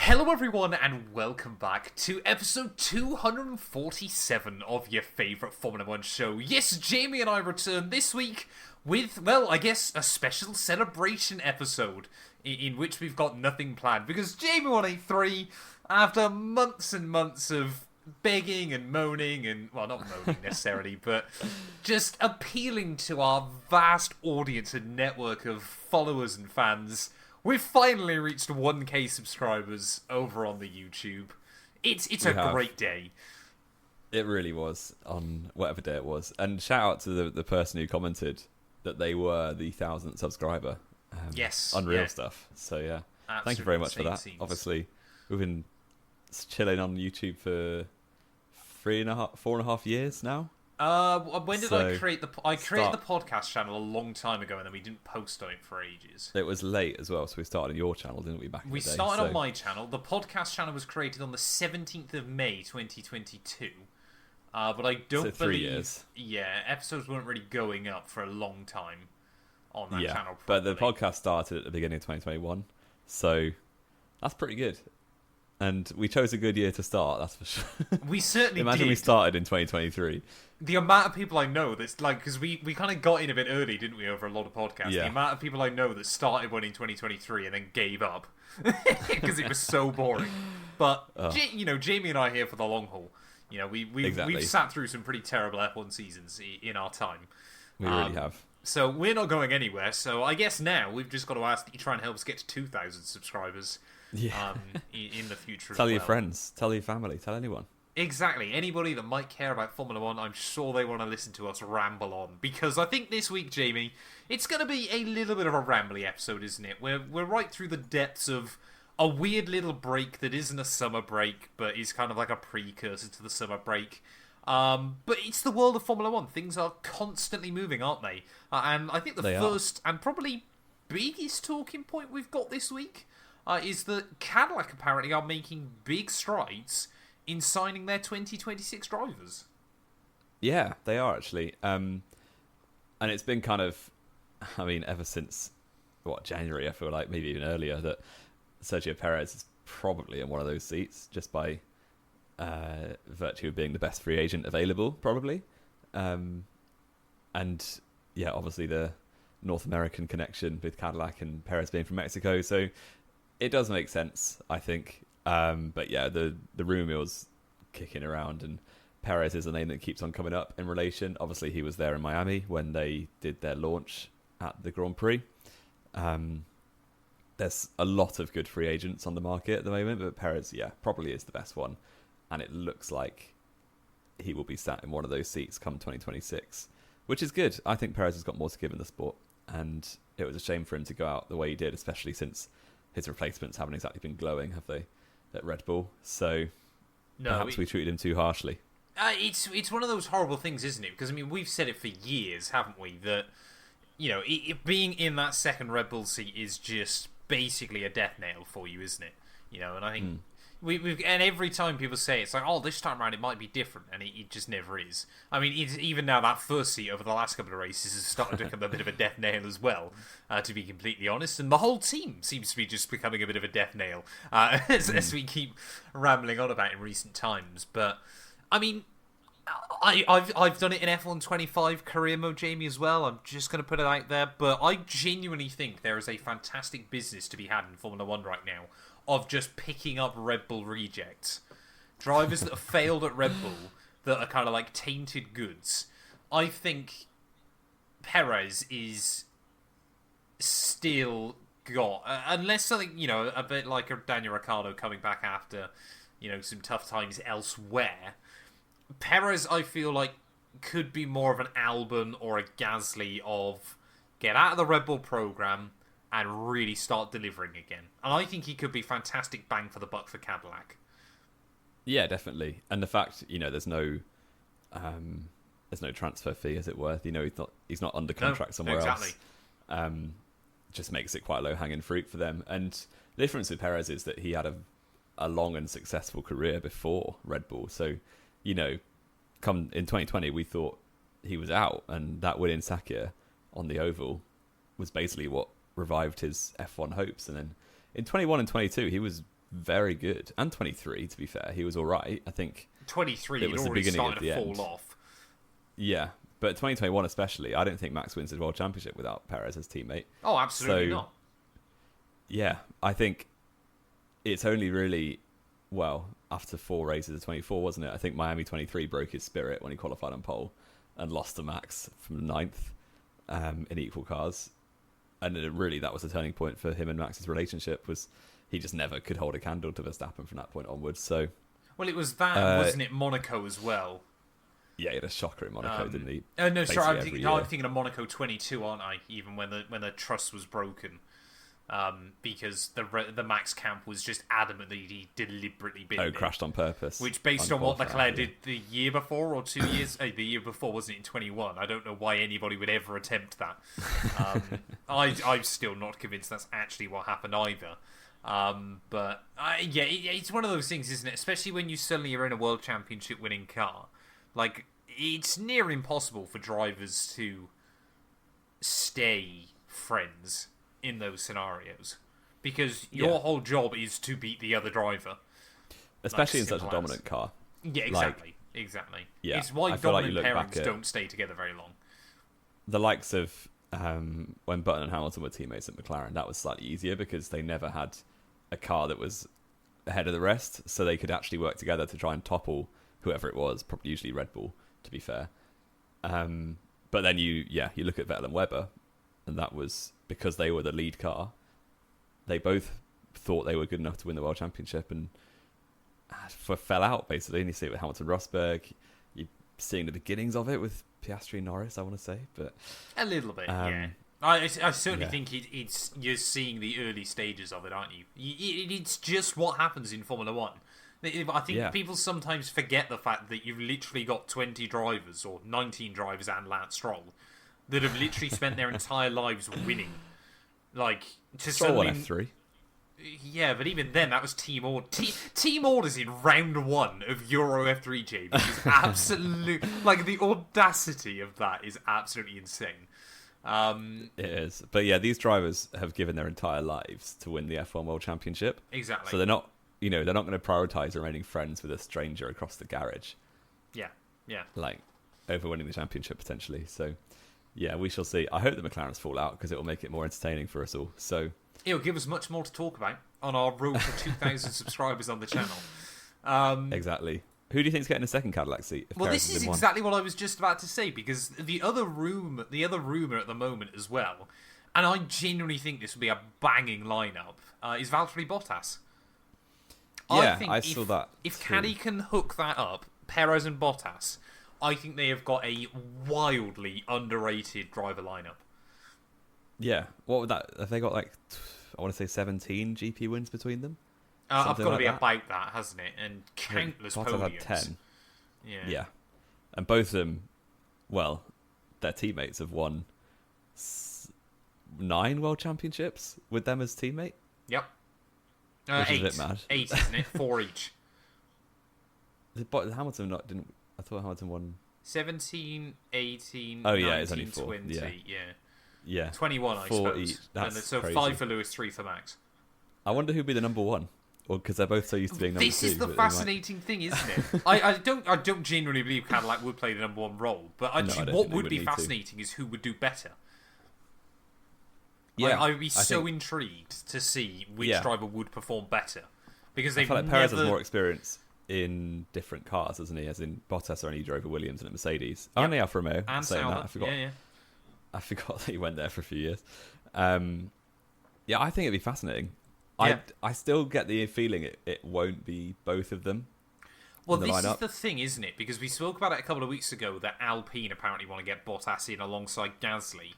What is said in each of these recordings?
Hello everyone and welcome back to episode 247 of your favourite Formula 1 show. Yes, Jamie and I return this week with, well, I guess a special celebration episode in which we've got nothing planned because Jamie183, after months and months of begging and moaning and, well, not moaning necessarily, but just appealing to our vast audience and network of followers and fans, we've finally reached 1k subscribers over on the YouTube. It's a great day. It really was, on whatever day it was. And shout out to the person who commented that they were the 1,000th subscriber. Yes. Unreal stuff. So yeah, absolutely. Thank you very much for that. Scenes. Obviously, we've been chilling on YouTube for 4.5 years now. When did I create the... I created the podcast channel a long time ago and then we didn't post on it for ages. It was late as well, so we started on your channel, didn't we, back in the day? We started on my channel. The podcast channel was created on the 17th of May, 2022. But I don't believe... 3 years. Yeah, episodes weren't really going up for a long time on that channel. But the podcast started at the beginning of 2021, so that's pretty good. And we chose a good year to start, that's for sure. We certainly Imagine did. we started in 2023. The amount of people I know that's like, because we kind of got in a bit early, didn't we, over a lot of podcasts. Yeah. The amount of people I know that started one in 2023 and then gave up because it was so boring. But, Jamie and I are here for the long haul. You know, we've sat through some pretty terrible F1 seasons in our time. We really have. So we're not going anywhere. So I guess now we've just got to ask that you try and help us get to 2,000 subscribers. Yeah. In the future Tell as well. your friends, tell your family, tell anyone. Exactly. Anybody that might care about Formula 1, I'm sure they want to listen to us ramble on. Because I think this week, Jamie, it's going to be a little bit of a rambly episode, isn't it? We're right through the depths of a weird little break that isn't a summer break, but is kind of like a precursor to the summer break. But it's the world of Formula 1. Things are constantly moving, aren't they? And I think the first and probably biggest talking point we've got this week is that Cadillac apparently are making big strides in signing their 2026 drivers. Yeah, they are actually. And it's been kind of, ever since, January, I feel like, maybe even earlier, that Sergio Perez is probably in one of those seats, just by virtue of being the best free agent available, probably. And, yeah, obviously the North American connection with Cadillac and Perez being from Mexico, so it does make sense, I think. But yeah, the rumour mill's kicking around, and Perez is a name that keeps on coming up in relation. Obviously, he was there in Miami when they did their launch at the Grand Prix. There's a lot of good free agents on the market at the moment, but Perez, probably is the best one. And it looks like he will be sat in one of those seats come 2026, which is good. I think Perez has got more to give in the sport, and it was a shame for him to go out the way he did, especially since his replacements haven't exactly been glowing, have they, at Red Bull? So perhaps we treated him too harshly. It's one of those horrible things, isn't it? Because, we've said it for years, haven't we? That, being in that second Red Bull seat is just basically a death nail for you, isn't it? And I think... And every time people say it's like, oh, this time around it might be different, and it just never is. Even now that first seat over the last couple of races has started to become a bit of a death nail as well, to be completely honest. And the whole team seems to be just becoming a bit of a death nail as we keep rambling on about in recent times. But I've done it in F1 25 career mode, Jamie, as well. I'm just going to put it out there, but I genuinely think there is a fantastic business to be had in Formula 1 right now of just picking up Red Bull rejects. Drivers that have failed at Red Bull that are kind of like tainted goods. I think Perez is still got, unless something, a bit like a Daniel Ricciardo coming back after, some tough times elsewhere. Perez, I feel like, could be more of an Albon or a Gasly of get out of the Red Bull program and really start delivering again. And I think he could be fantastic bang for the buck for Cadillac. Yeah, definitely. And the fact, there's no transfer fee, as it were. He's not under contract somewhere else. Just makes it quite low hanging fruit for them. And the difference with Perez is that he had a long and successful career before Red Bull. So, come in 2020, we thought he was out, and that win in Sakir on the oval was basically what revived his F1 hopes. And then in 21 and 22, he was very good. And 23, to be fair. He was all right. I think 23, it was he'd the already beginning started of the to end. fall off. Yeah, but 2021 especially, I don't think Max wins the World Championship without Perez as teammate. Oh, absolutely So, not. Yeah, I think it's only really, well, after 4 races of 24, wasn't it? I think Miami 23 broke his spirit when he qualified on pole and lost to Max from 9th in equal cars. And really, that was the turning point for him and Max's relationship, was he just never could hold a candle to Verstappen from that point onwards. So, Well, it was that, wasn't it? Monaco as well. yeah, he had a shocker in Monaco, didn't he? No, sorry, Basically I'm every year. thinking of Monaco 22, aren't I? Even when the trust was broken. Because the Max camp was just adamant that he deliberately binned it. Crashed on purpose. Which, based on what Leclerc yeah. did the year before, or 2 years... the year before, wasn't it, in 21? I don't know why anybody would ever attempt that. I'm still not convinced that's actually what happened either. It's one of those things, isn't it? Especially when you suddenly are in a World Championship winning car. Like, it's near impossible for drivers to stay friends in those scenarios, because your whole job is to beat the other driver, especially in such a dominant car. Yeah, exactly. Yeah, it's why I feel like dominant you look pairings back at don't stay together very long. The likes of when Button and Hamilton were teammates at McLaren, that was slightly easier because they never had a car that was ahead of the rest, so they could actually work together to try and topple whoever it was, probably usually Red Bull, to be fair. But then you look at Vettel and Webber, and that was because they were the lead car. They both thought they were good enough to win the World Championship and fell out, basically. And you see it with Hamilton Rosberg. You're seeing the beginnings of it with Piastri and Norris, I want to say. But a little bit, yeah. I certainly think it's you're seeing the early stages of it, aren't you? It's just what happens in Formula 1. I think people sometimes forget the fact that you've literally got 20 drivers, or 19 drivers and Lance Stroll, that have literally spent their entire lives winning. Like, to Stroll suddenly... won F3. Yeah, but even then, that was team orders. Team orders in round 1 of Euro F3, JB, is absolute... like, the audacity of that is absolutely insane. It is. But yeah, these drivers have given their entire lives to win the F1 World Championship. Exactly. So they're not, they're not going to prioritise remaining friends with a stranger across the garage. Yeah. Like, over winning the championship, potentially. So... yeah, we shall see. I hope the McLarens fall out because it will make it more entertaining for us all. So it'll give us much more to talk about on our road to 2,000 subscribers on the channel. Exactly. Who do you think's getting a second Cadillac seat? Well, this is exactly what I was just about to say, because the other rumor at the moment as well, and I genuinely think this will be a banging lineup, is Valtteri Bottas. Yeah, I saw that. If Caddy can hook that up, Perez and Bottas, I think they have got a wildly underrated driver lineup. Yeah. What would that... have they got, like, I want to say 17 GP wins between them? I've got to be about that, hasn't it? And countless podiums. Had 10. Yeah. And both of them, well, their teammates have won 9 World Championships with them as teammate. Yep. Which 8. is a bit mad. 8, isn't it? 4 each. Hamilton didn't... I thought Hamilton won 17, 18, oh, 19, yeah, it's only 4. 20. Yeah. 21, I 4 suppose. each. That's so crazy. 5 for Lewis, 3 for Max. I wonder who'd be the number 1. Or because they're both so used to being number 2. This is the fascinating thing, isn't it? I don't genuinely believe Cadillac would play the number 1 role, but actually, what would be fascinating is who would do better. Yeah, I would be so intrigued to see which driver would perform better, because they've I feel like Perez has more experience in different cars, doesn't he? As in Bottas only drove a Williams and a Mercedes. Yep. Only Alfa Romeo. And Sauber. I forgot that he went there for a few years. I think it'd be fascinating. Yeah. I still get the feeling it won't be both of them. Well, this is the thing, isn't it? Because we spoke about it a couple of weeks ago that Alpine apparently want to get Bottas in alongside Gasly.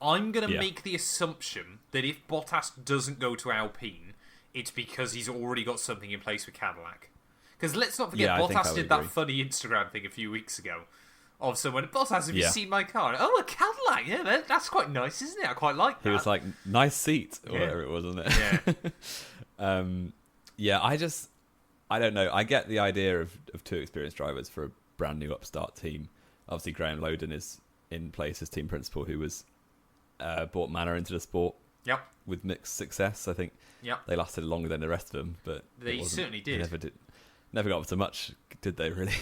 I'm going to make the assumption that if Bottas doesn't go to Alpine, it's because he's already got something in place with Cadillac. Because let's not forget, Bottas did that funny Instagram thing a few weeks ago of someone, Bottas, have you seen my car? Oh, a Cadillac, yeah, that's quite nice, isn't it? I quite like that. He was like, nice seat, or whatever it was, wasn't it? Yeah. I don't know. I get the idea of 2 experienced drivers for a brand new upstart team. Obviously, Graham Loden is in place as team principal, who was brought Manor into the sport Yep. with mixed success. I think they lasted longer than the rest of them, but they certainly did. They never got up to much, did they? Really?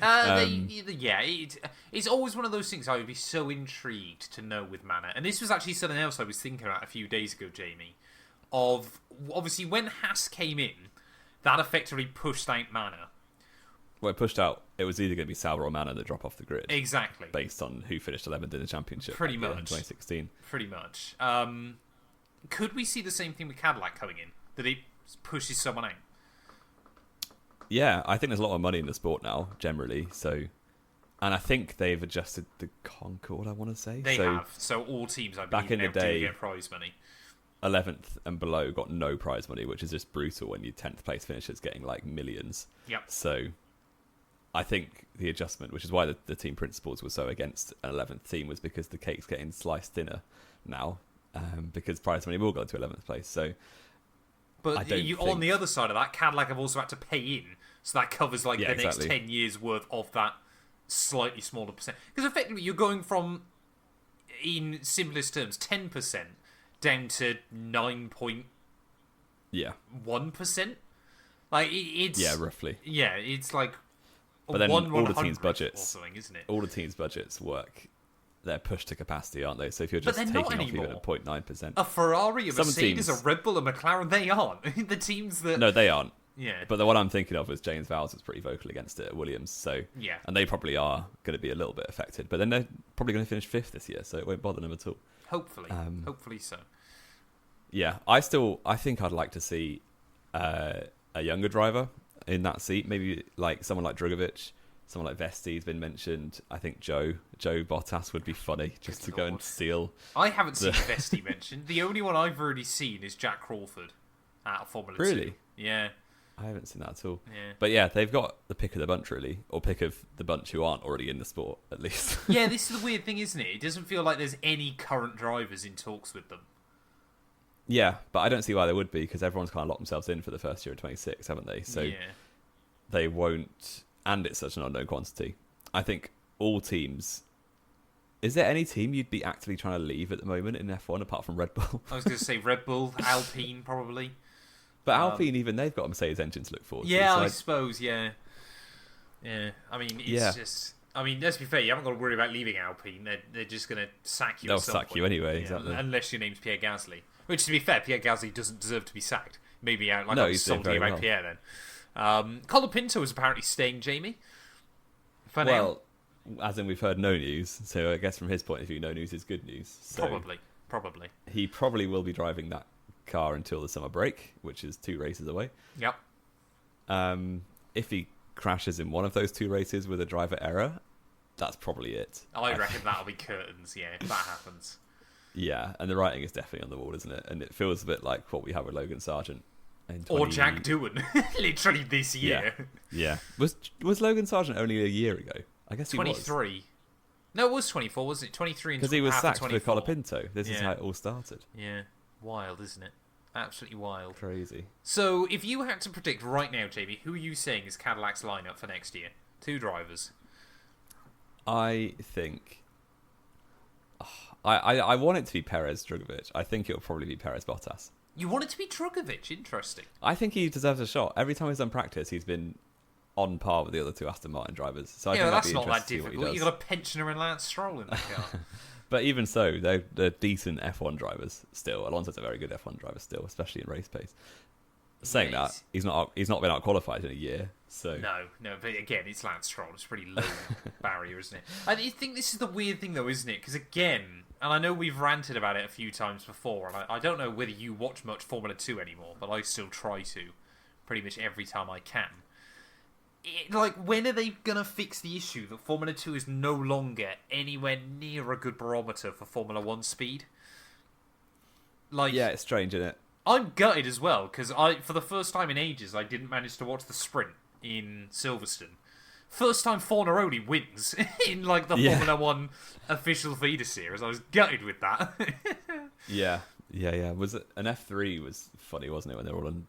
It's always one of those things I would be so intrigued to know with Manor. And this was actually something else I was thinking about a few days ago, Jamie. Of obviously when Haas came in, that effectively pushed out Manor. Well, it pushed out. It was either going to be Sauber or Manor that drop off the grid. Exactly. Based on who finished 11th in the championship. Pretty much. In 2016. Pretty much. Could we see the same thing with Cadillac coming in? That it pushes someone out? Yeah, I think there's a lot of money in the sport now, generally. So, and I think they've adjusted the Concord, I want to say. They have. So all teams, I believe, back in the day, do get prize money. 11th and below got no prize money, which is just brutal when your 10th place finishers getting like millions. Yep. So I think the adjustment, which is why the team principals were so against an 11th team, was because the cake's getting sliced thinner now, because prize money will go to 11th place. So, but on the other side of that, Cadillac have also had to pay in, so that covers the next 10 years worth of that slightly smaller percent. Because effectively, you're going from, in simplest terms, 10% down to 9.1%. Like it's roughly. Yeah, it's like. But then all the teams' budgets, or something, isn't it? All the teams' budgets work. They're pushed to capacity, aren't they? So if you're just taking off even at 0.9%, a Ferrari, a Mercedes, a Red Bull, a McLaren, they aren't the teams that. No, they aren't. Yeah. But the one I'm thinking of was James Vowles was pretty vocal against it at Williams. So yeah, and they probably are going to be a little bit affected. But then they're probably going to finish 5th this year, so it won't bother them at all. Hopefully so. Yeah, I think I'd like to see a younger driver in that seat. Maybe like someone like Drugovich, someone like Vesti's been mentioned. I think Joe Bottas would be funny just to go and steal. I haven't seen Vesti mentioned. The only one I've already seen is Jack Crawford out of Formula 2. Really? Yeah. I haven't seen that at all. Yeah. But yeah, they've got the pick of the bunch, really. Or pick of the bunch who aren't already in the sport, at least. Yeah, this is the weird thing, isn't it? It doesn't feel like there's any current drivers in talks with them. Yeah, but I don't see why there would be, because everyone's kind of locked themselves in for the first year of 26, haven't they? So they won't... And it's such an unknown quantity. I think all teams... Is there any team you'd be actively trying to leave at the moment in F1 apart from Red Bull? I was going to say Red Bull, Alpine, probably. But Alpine, even they've got a Mercedes engine to look forward to. Yeah, I suppose, yeah. Yeah, I mean, it's just... I mean, let's be fair, you haven't got to worry about leaving Alpine. They're just going to sack you They'll at some sack point. you anyway, exactly. Unless your name's Pierre Gasly. Which, to be fair, Pierre Gasly doesn't deserve to be sacked. Maybe I'm he's doing salty very about well. Pierre then. Colapinto is apparently staying, Jamie. For now. Well, as in we've heard no news, so I guess from his point of view, no news is good news. So Probably. He probably will be driving that car until the summer break, which is 2 races away. Yep. If he crashes in one of those 2 races with a driver error, that's probably it. I reckon that'll be curtains, yeah, if that happens. Yeah, and the writing is definitely on the wall, isn't it? And it feels a bit like what we have with Logan Sargent. Or Jack Doohan, literally this year. Yeah. Was Logan Sargent only a year ago? I guess he 23. was. No, it was 24, wasn't it? 23 and because he was half sacked of for Colapinto. This is how it all started. Yeah. Wild, isn't it? Absolutely wild. Crazy. So, if you had to predict right now, Jamie, who are you saying is Cadillac's lineup for next year? 2 drivers. I think... I want it to be Perez Drugovich. I think it'll probably be Perez Bottas. You want it to be Drugovich? Interesting. I think he deserves a shot. Every time he's done practice, he's been on par with the other 2 Aston Martin drivers. So I think that's not that interesting difficult. You've got a pensioner and Lance Stroll in the car. But even so, they're decent F1 drivers still. Alonso's a very good F1 driver still, especially in race pace. Saying that, he's not been out qualified in a year. So No, but again, it's Lance Stroll. It's a pretty low barrier, isn't it? And I think this is the weird thing, though, isn't it? Because again, and I know we've ranted about it a few times before, and I don't know whether you watch much Formula 2 anymore, but I still try to pretty much every time I can. When are they going to fix the issue that Formula 2 is no longer anywhere near a good barometer for Formula 1 speed? Yeah, it's strange, isn't it? I'm gutted as well, because for the first time in ages, I didn't manage to watch the sprint in Silverstone. First time Fornaroli wins in the Formula 1 official feeder series. I was gutted with that. Yeah. Was it an F3 was funny, wasn't it, when they were all on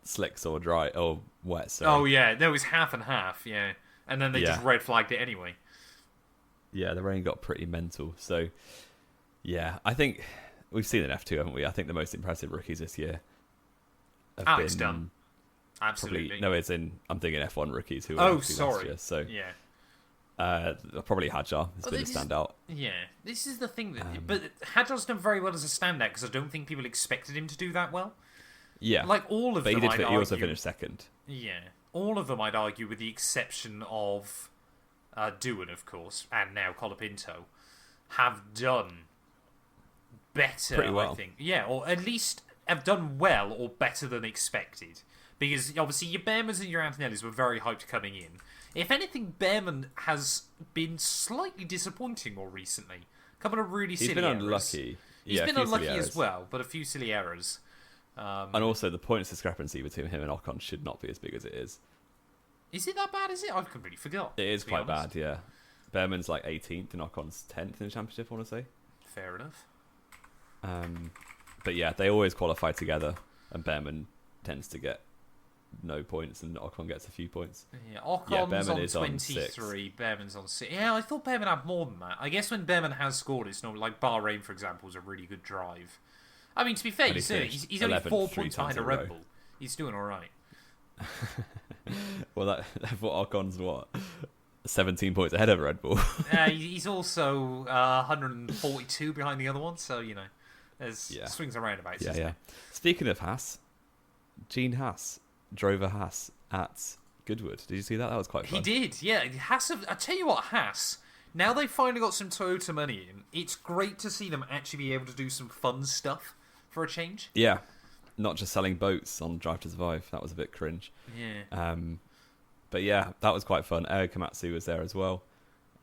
slicks or dry or wet? Sorry. Oh yeah, there was half and half, yeah. And then they just red flagged it anyway. Yeah, the rain got pretty mental. So yeah, I think we've seen in F2, haven't we? I think the most impressive rookies this year have Alex been Dunn. Absolutely. I'm thinking F1 rookies who Oh, were sorry. last year. So yeah. Probably Hadjar has been a standout. This is the thing but Hadjar's done very well as a standout because I don't think people expected him to do that well. Yeah, like all of but them. He also finished second. Yeah, all of them, I'd argue, with the exception of Doohan, of course, and now Colapinto, have done better. Pretty well. I think. Yeah, or at least have done well or better than expected. Because obviously your Behrmans and your Antonellis were very hyped coming in. If anything, Behrman has been slightly disappointing more recently. A couple of really silly errors. Unlucky. He's been unlucky as well, but a few silly errors. And also the points discrepancy between him and Ocon should not be as big as it is. Is it that bad, is it? I completely forgot. It is quite bad, yeah. Behrman's like 18th and Ocon's 10th in the championship, I want to say. Fair enough. But yeah, they always qualify together, and Behrman tends to get no points, and Ocon gets a few points. Yeah, Ocon's on 23, Behrman's on 6. Yeah, I thought Behrman had more than that. I guess when Behrman has scored, it's normally like Bahrain, for example, was a really good drive. I mean, to be fair, he's only 4 points behind a Red Bull. He's doing all right. Well, that's what Ocon's 17 points ahead of Red Bull. He's also 142 behind the other one, so there's swings and roundabouts. Yeah. Speaking of Haas, Gene Haas drove a Haas at Goodwood. Did you see that? That was quite fun. He did, yeah. I tell you what, Haas. Now they've finally got some Toyota money in. It's great to see them actually be able to do some fun stuff for a change. Yeah. Not just selling boats on Drive to Survive. That was a bit cringe. Yeah. But yeah, that was quite fun. Eri Komatsu was there as well,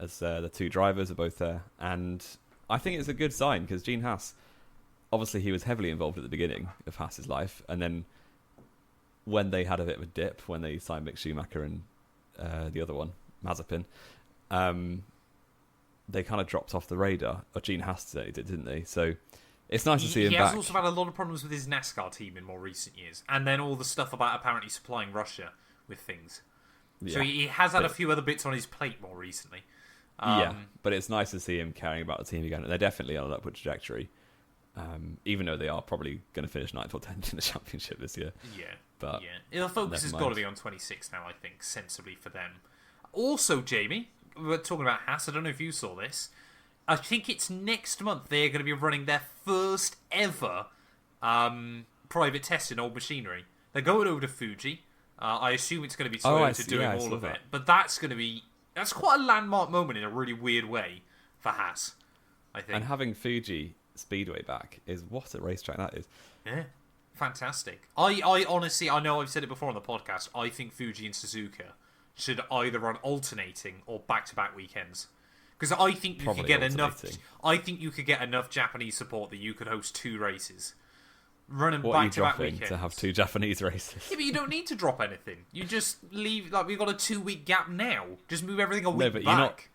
as the two drivers are both there. And I think it's a good sign because Gene Haas, obviously he was heavily involved at the beginning of Haas's life. And then when they had a bit of a dip, when they signed Mick Schumacher and the other one, Mazepin, they kind of dropped off the radar. Or Gene Haas did, didn't they? So it's nice to see him back. He has also had a lot of problems with his NASCAR team in more recent years. And then all the stuff about apparently supplying Russia with things. Yeah. So he has had a few other bits on his plate more recently. But it's nice to see him caring about the team again. They're definitely on an upward trajectory. Even though they are probably going to finish 9th or 10th in the championship this year. Yeah. But the focus has got to be on 26 now, I think, sensibly for them. Also, Jamie, we're talking about Haas. I don't know if you saw this. I think it's next month they're going to be running their first ever private test in old machinery. They're going over to Fuji. I assume it's going to be Toyota doing all of it. But that's quite a landmark moment in a really weird way for Haas, I think. And having Fuji Speedway back is what a racetrack that is. Yeah, fantastic. I honestly, I know I've said it before on the podcast, I think Fuji and Suzuka should either run alternating or back-to-back weekends. Because I think you could get enough. I think you could get enough Japanese support that you could host 2 races. Running back-to-back weekends. To have 2 Japanese races. Yeah, but you don't need to drop anything. You just leave. Like, we've got a 2-week gap now. Just move everything a week back.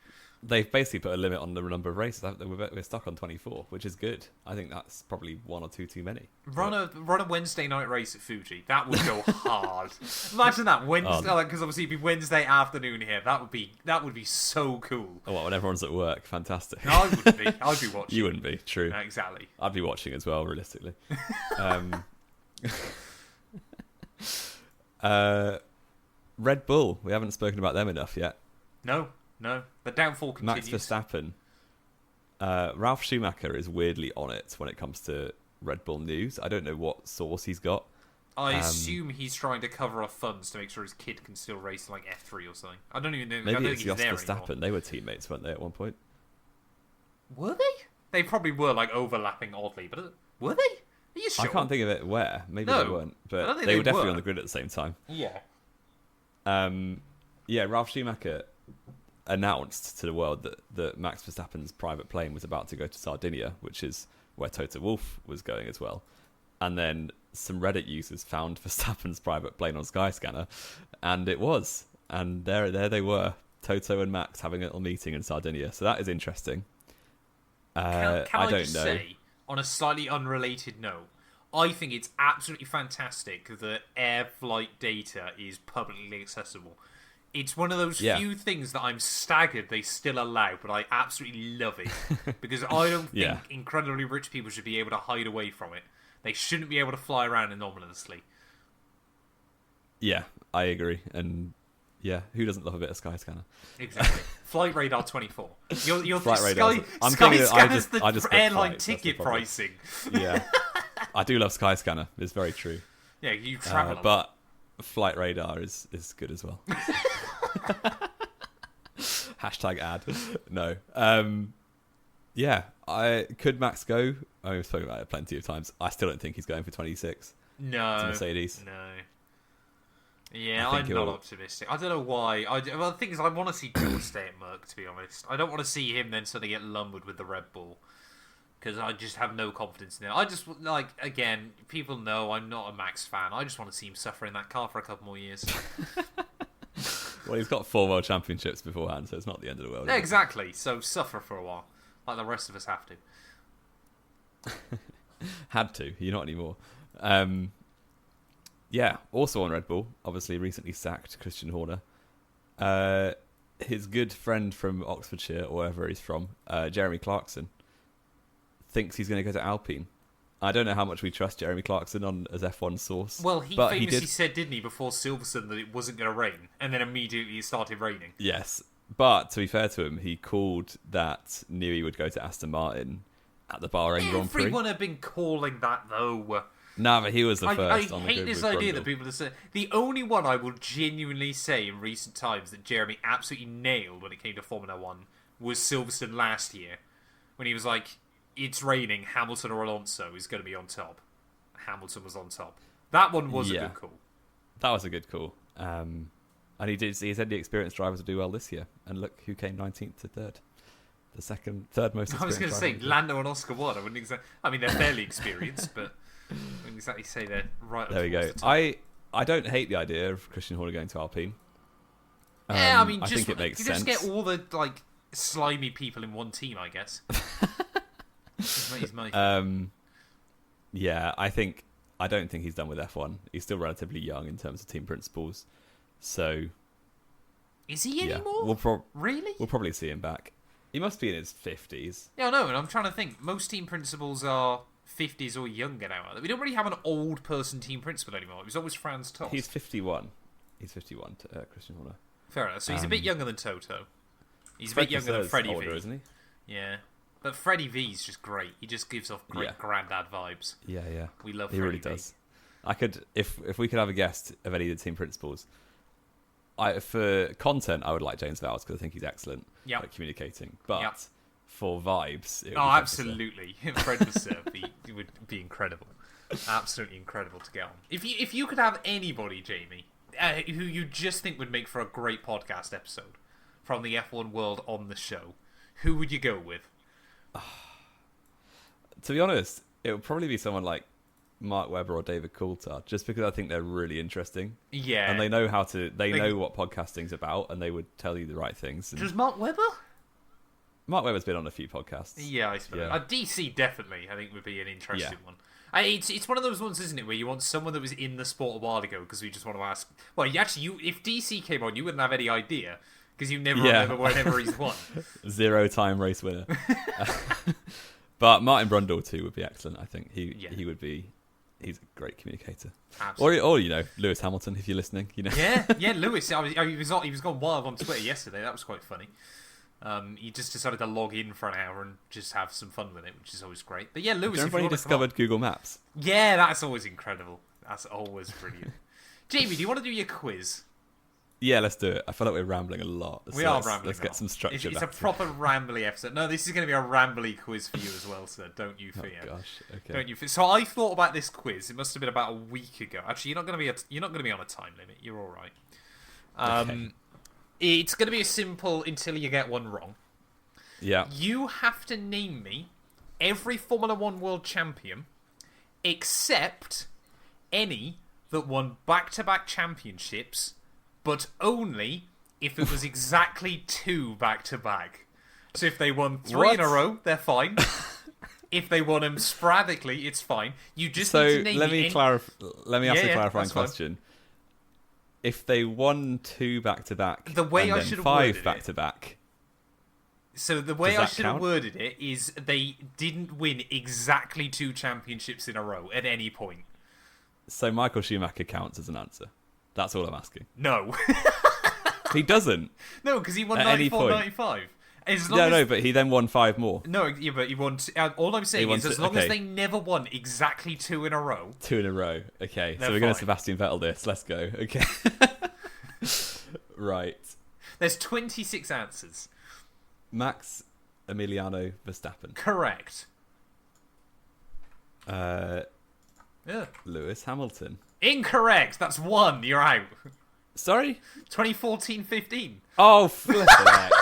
They've basically put a limit on the number of races. We're stuck on 24, which is good. I think that's probably 1 or 2 too many. Run a Wednesday night race at Fuji. That would go hard. Imagine that Wednesday, because obviously it'd be Wednesday afternoon here. That would be so cool. Oh, well, when everyone's at work, fantastic. No, I wouldn't be. I'd be watching. You wouldn't be, true. Exactly. I'd be watching as well, realistically. Red Bull. We haven't spoken about them enough yet. No. The downfall continues. Max Verstappen. Ralf Schumacher is weirdly on it when it comes to Red Bull news. I don't know what source he's got. I assume he's trying to cover off funds to make sure his kid can still race like F3 or something. I don't even know. Maybe it's Jos Verstappen. Anymore. They were teammates, weren't they, at one point? Were they? They probably were, like, overlapping oddly, but were they? Are you sure? I can't think of it where. Maybe they weren't, but they were definitely on the grid at the same time. Yeah. Ralf Schumacher announced to the world that Max Verstappen's private plane was about to go to Sardinia, which is where Toto Wolff was going as well. And then some Reddit users found Verstappen's private plane on Skyscanner, and it was. And there they were, Toto and Max having a little meeting in Sardinia. So that is interesting. Can I don't know. Say, on a slightly unrelated note, I think it's absolutely fantastic that air flight data is publicly accessible. It's one of those few things that I'm staggered they still allow, but I absolutely love it. Because I don't think incredibly rich people should be able to hide away from it. They shouldn't be able to fly around anonymously. Yeah, I agree. And yeah, who doesn't love a bit of Skyscanner? Exactly. Flight Radar 24. You're Flight Radar. Skyscanner's I just the airline ticket pricing. Yeah. I do love Skyscanner. It's very true. Yeah, you travel but Flight Radar is good as well. Hashtag ad. No. Yeah. Could Max go? I've spoken about it plenty of times. I still don't think he's going for 26. No. To Mercedes. No. Yeah, I'm not optimistic. I don't know why. Well, the thing is, I want to see George stay at Merc, to be honest. I don't want to see him then suddenly get lumbered with the Red Bull. Because I just have no confidence in it. I just, again, people know I'm not a Max fan. I just want to see him suffer in that car for a couple more years. Well, he's got 4 World Championships beforehand, so it's not the end of the world. Yeah, exactly. So suffer for a while. Like the rest of us have to. Had to. You're not anymore. Yeah, also on Red Bull, obviously recently sacked Christian Horner. His good friend from Oxfordshire, or wherever he's from, Jeremy Clarkson, thinks he's going to go to Alpine. I don't know how much we trust Jeremy Clarkson as F1 source. Well, he famously said, didn't he, before Silverstone that it wasn't going to rain, and then immediately it started raining. Yes, but to be fair to him, he called that Newey would go to Aston Martin at the Bahrain Grand Prix. Everyone had been calling that, though. No, but he was the first. I hate this idea that people are saying. The only one I will genuinely say in recent times that Jeremy absolutely nailed when it came to Formula 1 was Silverstone last year, when he was like, it's raining, Hamilton or Alonso is going to be on top. Hamilton was on top. That one was a good call. That was a good call. And he said the experienced drivers would do well this year. And look who came 19th to 3rd. The third most experienced I was going to say, Lando and Oscar won. I mean, they're fairly experienced, but I wouldn't exactly say they're right there we go. The I don't hate the idea of Christian Horner going to Alpine. Yeah, I mean, I think it makes sense. Just get all the slimy people in one team, I guess. Yeah, I don't think he's done with F1. He's still relatively young in terms of team principles. So is he anymore? Really? We'll probably see him back. He must be in his 50s. Yeah, I know, and I'm trying to think. Most team principals are 50s or younger now. We don't really have an old person team principal anymore. It was always Franz Tost. He's 51. He's 51 to Christian Horner. Fair enough. So he's a bit younger than Toto. He's a bit younger than Freddie V, isn't he? Yeah. But Freddie V's just great. He just gives off great granddad vibes. Yeah. We love He Freddie really V. does. I could, if we could have a guest of any of the team principals, for content, I would like James Vowles because I think he's excellent at communicating. But for vibes, it would be absolutely. Fred it would be incredible. Absolutely incredible to get on. If you could have anybody, Jamie, who you just think would make for a great podcast episode from the F1 world on the show, who would you go with? To be honest, it would probably be someone like Mark Webber or David Coulthard, just because I think they're really interesting. Yeah. And they know know what podcasting's about, and they would tell you the right things. Does Mark Webber? Mark Webber's been on a few podcasts. Yeah, I suppose. Yeah. DC definitely, I think, would be an interesting one. It's one of those ones, isn't it, where you want someone that was in the sport a while ago because we just want to ask. Well, if DC came on, you wouldn't have any idea because you never remember whenever he's won. 0-time race winner. But Martin Brundle too would be excellent. I think he would be. He's a great communicator. Absolutely. Or Lewis Hamilton, if you're listening. Yeah, Lewis. He was gone wild on Twitter yesterday. That was quite funny. He just decided to log in for an hour and just have some fun with it, which is always great. But yeah, Lewis. Remember when he discovered Google Maps? Yeah, that's always incredible. That's always brilliant. Jamie, do you want to do your quiz? Yeah, let's do it. I feel like we're rambling a lot. We are rambling. Let's get some structure. It's a proper rambly episode. No, this is going to be a rambly quiz for you as well, sir. Don't you fear. Oh gosh. Okay. Don't you fear. So I thought about this quiz. It must have been about a week ago. Actually, you're not going to be on a time limit. You're all right. Okay. It's going to be a simple until you get one wrong. Yeah. You have to name me every Formula 1 world champion except any that won back-to-back championships, but only if it was exactly 2 back-to-back. So if they won 3 in a row, they're fine. If they won them sporadically, it's fine. You just need to name let me ask a clarifying question. if they won 2 back-to-back, The way and I then should have 5 worded it- back-to-back, So the way Does I that should have count? worded it is they didn't win exactly 2 championships in a row at any point. so Michael Schumacher counts as an answer. That's all I'm asking. No. He doesn't. No, because he won At any 94, point. 95. As long No, as... but he then won 5 more. No, yeah, but he won... all I'm saying won is as two- long as okay. they never won exactly 2 in a row... 2 in a row. Okay, They're so we're going to fine. Sebastian Vettel this. Let's go. Okay. Right. There's 26 answers. Max Emiliano Verstappen. Correct. Uh, Yeah. Lewis Hamilton. Incorrect. That's 1. You're out. Sorry? 2014-15. Oh, flip it.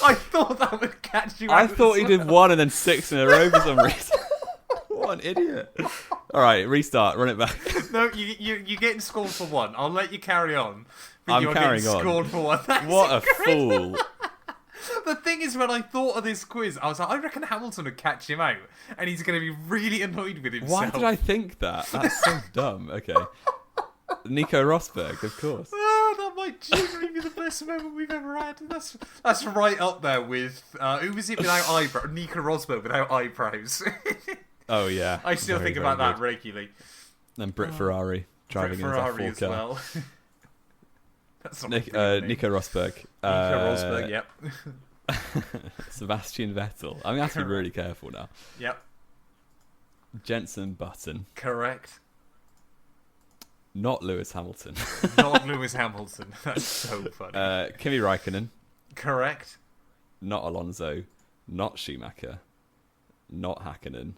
I thought that would catch you out I thought as he did well. 1 and then 6 in a row for some reason. What an idiot. All right, restart. Run it back. No, you're getting scored for 1. I'll let you carry on. But I'm you're carrying getting on. scored for 1. That's What a incredible. fool. The thing is, when I thought of this quiz, I was like, I reckon Hamilton would catch him out, and he's going to be really annoyed with himself. Why did I think that? That's so dumb. Okay. Nico Rosberg, of course. Oh, that might genuinely be the best moment we've ever had. That's right up there with who was it without eyebrows? Nico Rosberg without eyebrows. Oh, yeah. I still Very, think very about that good. regularly. And Britt Ferrari driving in his Ferrari F4 as car. well. That's not Nico a real name. Rosberg. Nico Rosberg. Yep. Sebastian Vettel. I'm going to have to be really careful now. Yep. Jenson Button. Correct. Not Lewis Hamilton. Not Lewis Hamilton. That's so funny. Kimi Räikkönen. Correct. Not Alonso. Not Schumacher. Not Hakkinen.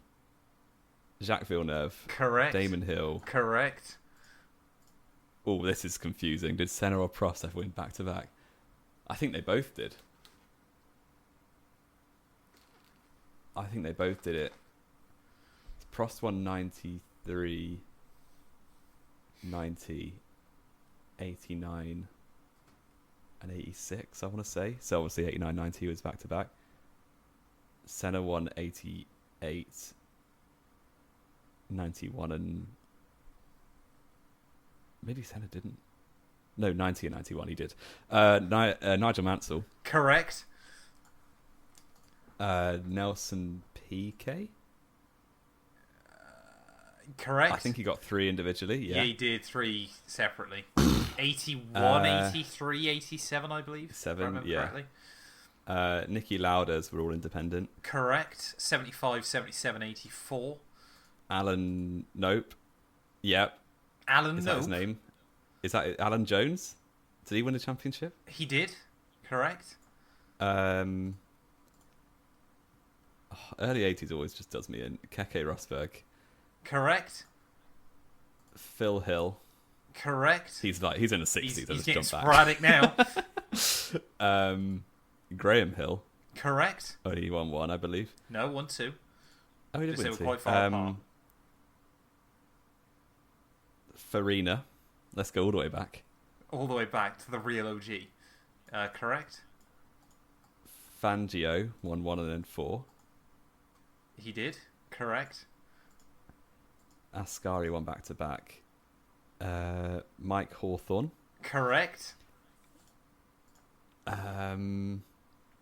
Jacques Villeneuve. Correct. Damon Hill. Correct. Oh, this is confusing. Did Senna or Prost ever win back-to-back? I think they both did. I think they both did it. Prost won 93, 90, 89, and 86, I want to say. So obviously 89, 90 was back-to-back. Senna won 88, 91, and... Maybe Senna didn't. No, 90 and 91 he did. Nigel Mansell. Correct. Nelson Piquet. Correct. I think he got 3 individually. Yeah, Yeah, he did 3 separately. 81, 83, 87, I believe. If I 7, remember yeah. correctly. Nicky Lauda's were all independent. Correct. 75, 77, 84. Alan Nope. Yep. Alan Is that Nope. his name? Is that Alan Jones? Did he win a championship? He did. Correct. Early 80s always just does me in. Keke Rosberg. Correct. Phil Hill. Correct. He's in the 60s. He's I just getting jumped back. sporadic now. Graham Hill. Correct. Only won 1, I believe. No, 1, 2. Oh, he did Because they win were 2. quite far apart. Farina. Let's go all the way back. All the way back to the real OG. Correct. Fangio won 1 and then 4. He did. Correct. Ascari won back to back. Mike Hawthorne. Correct. Um,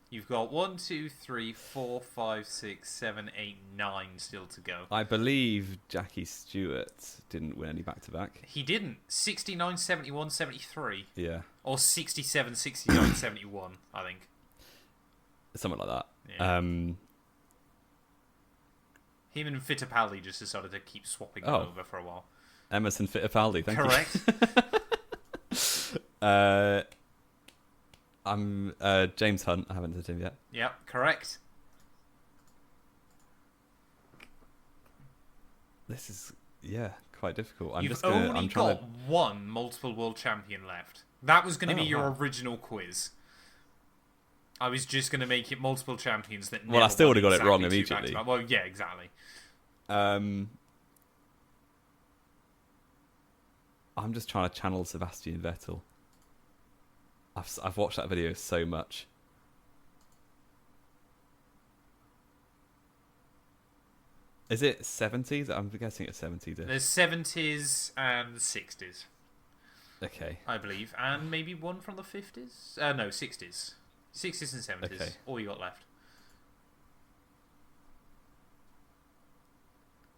You've got 1, 2, 3, 4, 5, 6, 7, 8, 9 still to go. I believe Jackie Stewart didn't win any back to back. He didn't. 69, 71, 73. Yeah, Or 67, 69, 71, I think. something like that. Yeah. Him and Fittipaldi just decided to keep swapping them over for a while. Emerson Fittipaldi, thank Correct. you. I'm James Hunt. I haven't did him yet. Yep, correct. This is quite difficult. You've only got one multiple world champion left. That was going to be your original quiz. I was just going to make it multiple champions that. Well, I still would have got it wrong exactly immediately. back-to-back. Well, yeah, exactly. I'm just trying to channel Sebastian Vettel. I've watched that video so much. Is it 70s? I'm guessing it's 70s. There's 70s and 60s. Okay. I believe. And maybe one from the 50s? No, 60s. 60s and 70s. Okay. All you got left.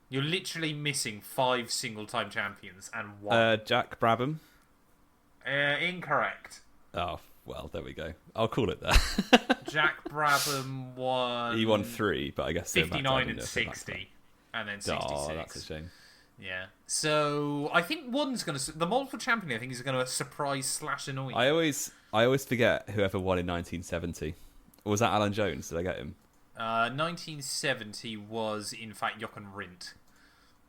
You're literally missing 5 single-time champions and 1. Jack Brabham. Incorrect. Oh, well, there we go. I'll call it that. Jack Brabham won... He won 3, but I guess... 59 and 60. And then 66. Oh, that's a shame. Yeah. So, I think one's going to... The multiple champion, I think, is going to surprise / annoy you. I always forget whoever won in 1970. Or was that Alan Jones? Did I get him? 1970 was, in fact, Jochen Rindt.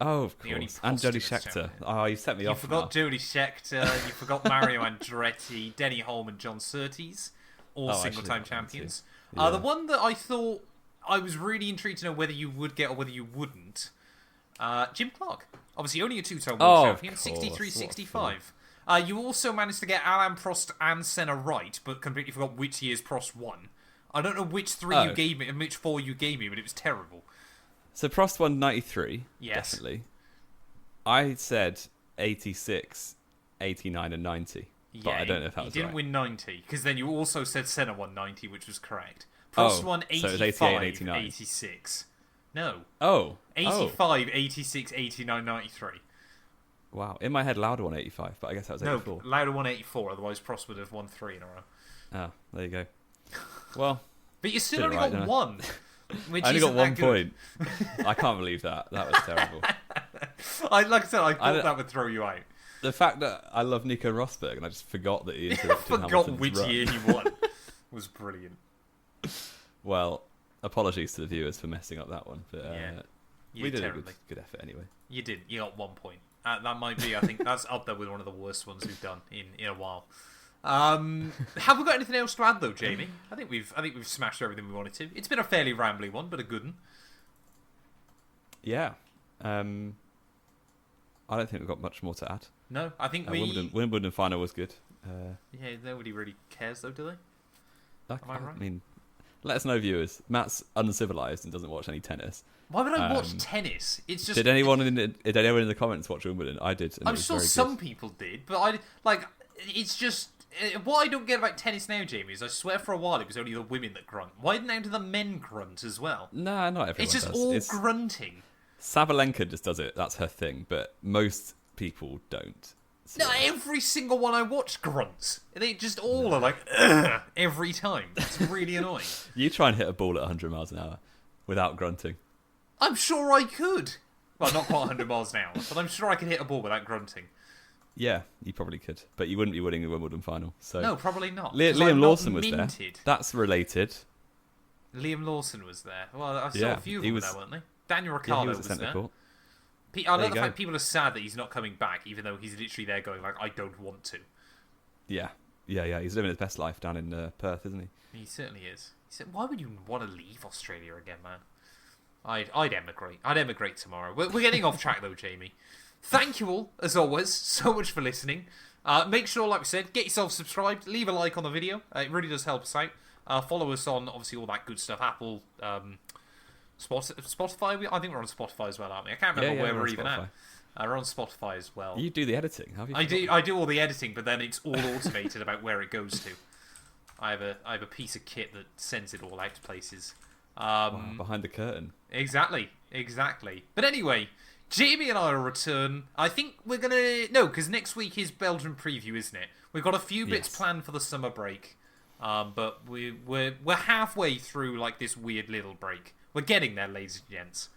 Oh, of course. And Jody Scheckter. Champion. Oh, you set me off. You forgot Jody Scheckter. You forgot Mario Andretti, Denny Holm, and John Surtees. All single-time champions. Yeah. The one that I thought I was really intrigued to know whether you would get or whether you wouldn't. Jim Clark. Obviously, only a 2-time world champion. 63-65. You also managed to get Alain Prost and Senna right, but completely forgot which years Prost won. I don't know which 3 you gave me and which 4 you gave me, but it was terrible. So Prost won 93. Yes. Definitely. I said 86, 89 and 90. Yeah, but I don't know if that was right. He didn't win 90, because then you also said Senna won 90, which was correct. Prost won 85, so it was 88 and 89. 86. No. 85, 86, 89, 93. Wow. In my head, Lauda won 85, but I guess that was 84. No, Lauda won 84, otherwise Prost would have won 3 in a row. Ah, there you go. Well... But you still only got 1. Which I only got 1 good. point. I can't believe that. That was terrible. Like I said, I thought that would throw you out. The fact that I love Nico Rosberg and I just forgot that he interrupted forgot which run. year he won was brilliant. Well, apologies to the viewers for messing up that one, but we did terribly. a good effort anyway. You did. You got 1 point. That might be. I think that's up there with one of the worst ones we've done in a while. Have we got anything else to add though, Jamie? I think we've smashed everything we wanted to. It's been a fairly rambly one, but a good one. Yeah. I don't think we've got much more to add. No, I think Wimbledon final was good. Yeah, nobody really cares though, do they? Am I right? I mean, let us know, viewers. Matt's uncivilized and doesn't watch any tennis. Why would I watch tennis? It's just. Did anyone in the comments watch Wimbledon? I did. I'm sure some people did, but it's just. What I don't get about tennis now, Jamie, is I swear for a while it was only the women that grunt. Why now do the men grunt as well? Nah, not everyone. It's just all grunting. Sabalenka just does it. That's her thing. But most people don't. So. No, every single one I watch grunts. They just all are like, every time. It's really annoying. You try and hit a ball at 100 miles an hour without grunting. I'm sure I could. Well, not quite 100 miles an hour, but I'm sure I could hit a ball without grunting. Yeah, you probably could, but you wouldn't be winning the Wimbledon final. So no, probably not. Liam Lawson was there. That's related. Liam Lawson was there. Well, I saw a few of them there, weren't they? Daniel Ricciardo was there. Court. I love the fact people are sad that he's not coming back, even though he's literally there going like, I don't want to. Yeah. He's living his best life down in Perth, isn't he? He certainly is. He said, "Why would you want to leave Australia again, man?" I'd emigrate. I'd emigrate tomorrow. We're getting off track though, Jamie. Thank you all, as always, so much for listening. Make sure, like we said, get yourself subscribed, leave a like on the video. It really does help us out. Follow us on, obviously, all that good stuff. Apple, Spotify. I think we're on Spotify as well, aren't we? I can't remember where we're even at. We're on Spotify as well. You do the editing, have you? I do all the editing, but then it's all automated about where it goes to. I have a piece of kit that sends it all out to places. Wow, behind the curtain. Exactly. But anyway, Jamie and I will return. I think we're gonna because next week is Belgium preview, isn't it? We've got a few bits planned for the summer break, but we're halfway through like this weird little break. We're getting there, ladies and gents.